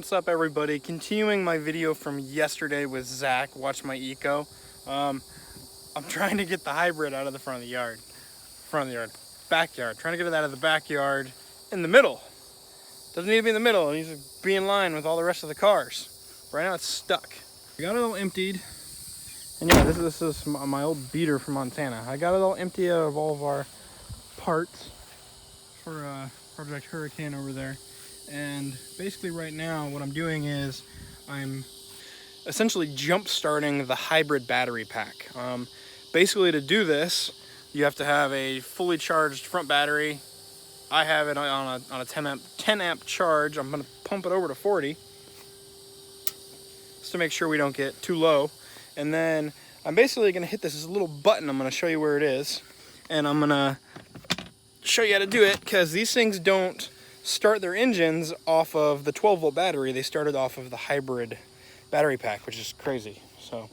What's up, everybody? Continuing my video from yesterday with Zach, Watch My Eco. I'm trying to get the hybrid out of the backyard. Trying to get it out of the backyard in the middle. Doesn't need to be in the middle. It needs to be in line with all the rest of the cars. Right now it's stuck. I got it all emptied. And yeah, this is my old beater from Montana. I got it all empty out of all of our parts for Project Hurricane over there. And basically right now what I'm doing is I'm essentially jump starting the hybrid battery pack. Basically to do this, you have to have a fully charged front battery. I have it on a 10 amp charge. I'm going to pump it over to 40 just to make sure we don't get too low. And then I'm basically going to hit this little button. I'm going to show you where it is. And I'm going to show you how to do it, because these things don't start their engines off of the 12 volt battery. They started off of the hybrid battery pack, which is crazy. So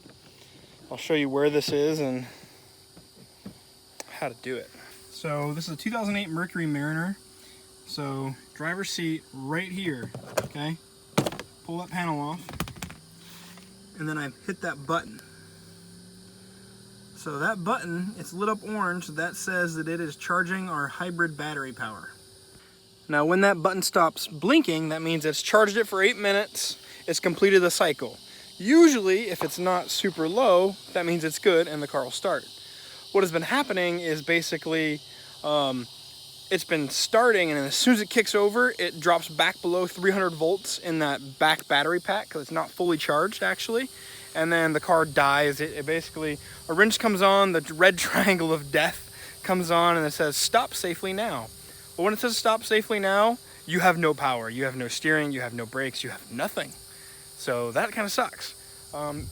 I'll show you where this is and how to do it. So this is a 2008 Mercury Mariner. So driver's seat right here, okay? Pull that panel off, and then I hit that button. So that button, it's lit up orange. That says that it is charging our hybrid battery power. Now when that button stops blinking, that means it's charged it for 8 minutes, it's completed the cycle. Usually, if it's not super low, that means it's good and the car will start. What has been happening is basically, it's been starting, and as soon as it kicks over, it drops back below 300 volts in that back battery pack, because it's not fully charged actually. And then the car dies. It basically, a wrench comes on, the red triangle of death comes on, and it says stop safely now. But when it says stop safely now, you have no power, you have no steering, you have no brakes, you have nothing. So that kind of sucks.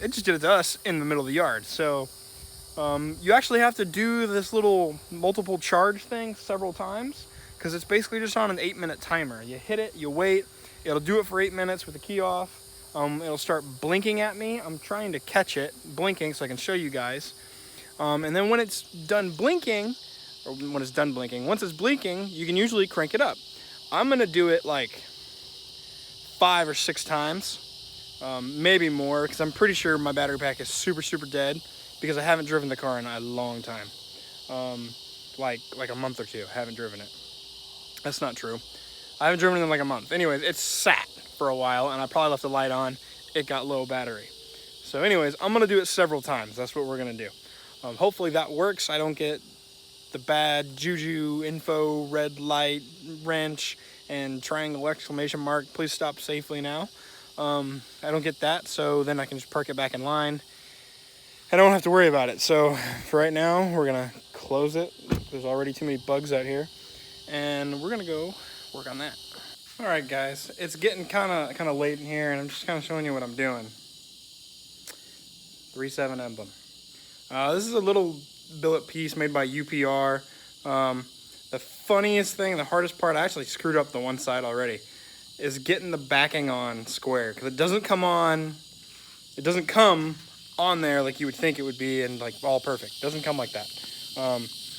It just did it to us in the middle of the yard. So you actually have to do this little multiple charge thing several times, because it's basically just on an 8-minute timer. You hit it, you wait, it'll do it for 8 minutes with the key off. It'll start blinking at me. I'm trying to catch it blinking so I can show you guys. And then when it's done blinking, once it's blinking, you can usually crank it up. I'm gonna do it like 5 or 6 times, maybe more, because I'm pretty sure my battery pack is super dead, because I haven't driven the car in a long time. Like a month or two, I haven't driven it. That's not true. I haven't driven it in like a month. Anyways, it's sat for a while, and I probably left the light on. It got low battery. So anyways, I'm gonna do it several times. That's what we're gonna do. Hopefully that works. I don't get the bad juju info, red light, wrench, and triangle exclamation mark, please stop safely now. I don't get that, so then I can just park it back in line. I don't have to worry about it. So for right now, we're gonna close it. There's already too many bugs out here, and we're gonna go work on that. All right, guys, it's getting kind of late in here, and I'm just kind of showing you what I'm doing. 3.7 emblem. This is a little billet piece made by UPR. The funniest thing, the hardest part, I actually screwed up the one side already, is getting the backing on square, because it doesn't come on there like you would think it would be, and like all perfect. It doesn't come like that.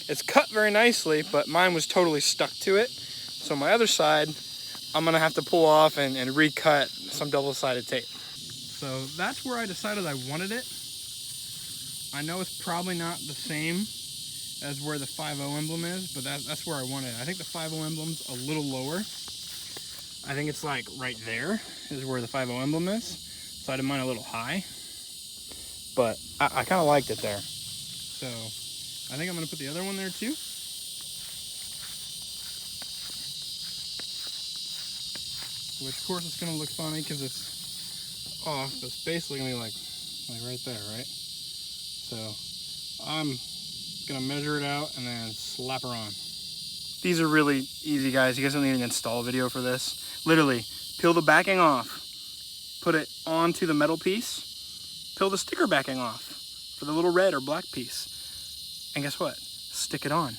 It's cut very nicely, but mine was totally stuck to it. So my other side, I'm gonna have to pull off and recut some double-sided tape. So that's where I decided I wanted it. I know it's probably not the same as where the 5.0 emblem is, but that's where I want it. I think the 5.0 emblem's a little lower. I think it's like right there is where the 5.0 emblem is. So I did mine a little high, but I kind of liked it there. So I think I'm gonna put the other one there too. Which of course it's gonna look funny because it's off, but it's basically gonna be like right there, right? So I'm gonna measure it out and then slap her on. These are really easy, guys. You guys don't need an install video for this. Literally, peel the backing off, put it onto the metal piece, peel the sticker backing off for the little red or black piece, and guess what? Stick it on.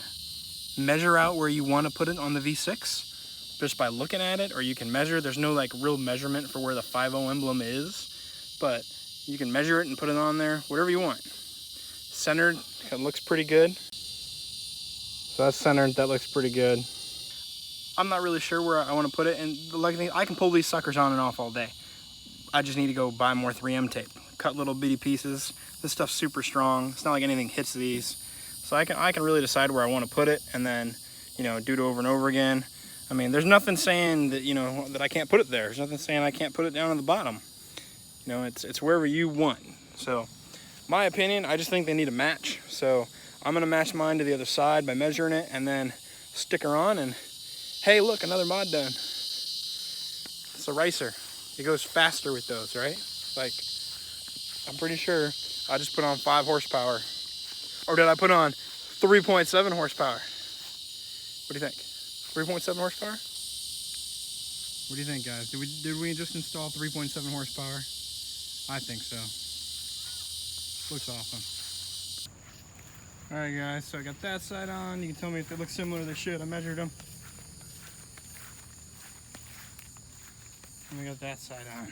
Measure out where you want to put it on the V6 just by looking at it, or you can measure. There's no like real measurement for where the 5.0 emblem is, but you can measure it and put it on there, whatever you want. Centered, it looks pretty good. So that's centered, that looks pretty good. I'm not really sure where I want to put it. And the lucky thing, I can pull these suckers on and off all day. I just need to go buy more 3M tape. Cut little bitty pieces. This stuff's super strong. It's not like anything hits these. So I can really decide where I want to put it, and then, you know, do it over and over again. I mean, there's nothing saying that, you know, that I can't put it there. There's nothing saying I can't put it down on the bottom. You know, it's wherever you want. So, my opinion, I just think they need a match. So, I'm going to match mine to the other side by measuring it, and then stick her on, and hey, look, another mod done. It's a racer. It goes faster with those, right? Like, I'm pretty sure I just put on 5 horsepower. Or did I put on 3.7 horsepower? What do you think? 3.7 horsepower? What do you think, guys? Did we just install 3.7 horsepower? I think so. Looks awesome. Alright guys, so I got that side on. You can tell me if they look similar to the shit. I measured them. And we got that side on.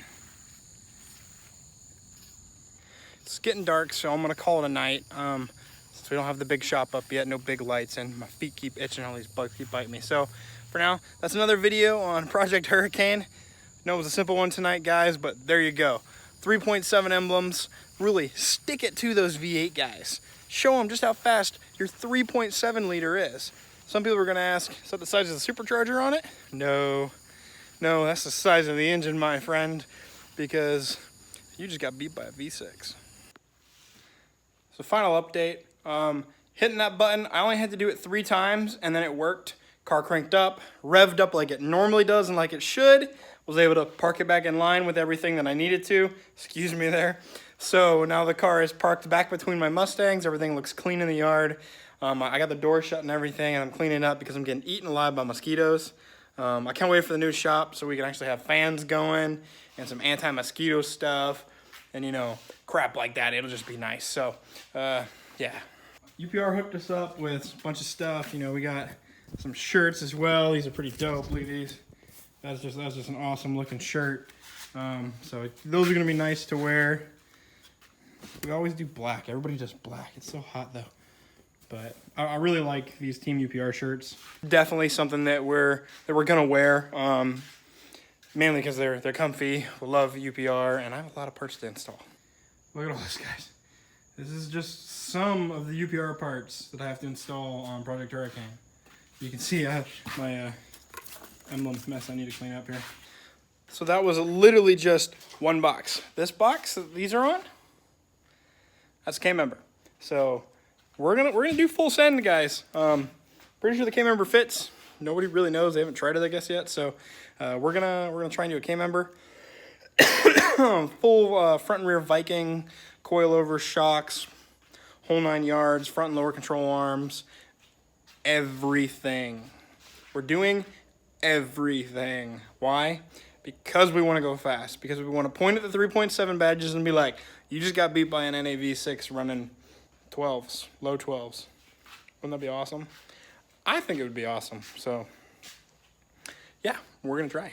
It's getting dark, so I'm gonna call it a night. Since we don't have the big shop up yet, no big lights, and my feet keep itching, all these bugs keep biting me. So for now, that's another video on Project Hurricane. No, it was a simple one tonight, guys, but there you go. 3.7 emblems. Really stick it to those V8 guys. Show them just how fast your 3.7 liter is. Some people are gonna ask, is that the size of the supercharger on it? No, that's the size of the engine, my friend, because you just got beat by a V6. So final update, hitting that button, I only had to do it 3 times and then it worked. Car cranked up, revved up like it normally does and like it should. Was able to park it back in line with everything that I needed to. Excuse me there. So now the car is parked back between my Mustangs. Everything looks clean in the yard. I got the door shut and everything, and I'm cleaning up because I'm getting eaten alive by mosquitoes. I can't wait for the new shop so we can actually have fans going and some anti-mosquito stuff and, you know, crap like that. It'll just be nice. So, yeah. UPR hooked us up with a bunch of stuff. You know, we got some shirts as well. These are pretty dope. Look at these. That's just an awesome looking shirt. So those are gonna be nice to wear. We always do black. Everybody does black. It's so hot though. But I really like these Team UPR shirts. Definitely something that we're gonna wear. Mainly because they're comfy. We love UPR, and I have a lot of parts to install. Look at all this, guys. This is just some of the UPR parts that I have to install on Project Hurricane. You can see I have my emblem mess I need to clean up here. So that was literally just one box. This box that these are on, that's a K-member. So we're gonna do full send, guys. Pretty sure the K-member fits. Nobody really knows. They haven't tried it, I guess, yet. So we're gonna try and do a K-member. Full front and rear Viking, coilover shocks, whole 9 yards, front and lower control arms, everything. We're doing everything. Why? Because we want to go fast. Because we want to point at the 3.7 badges and be like, you just got beat by an NAV6 running 12s, low 12s. Wouldn't that be awesome? I think it would be awesome. So, yeah, we're going to try.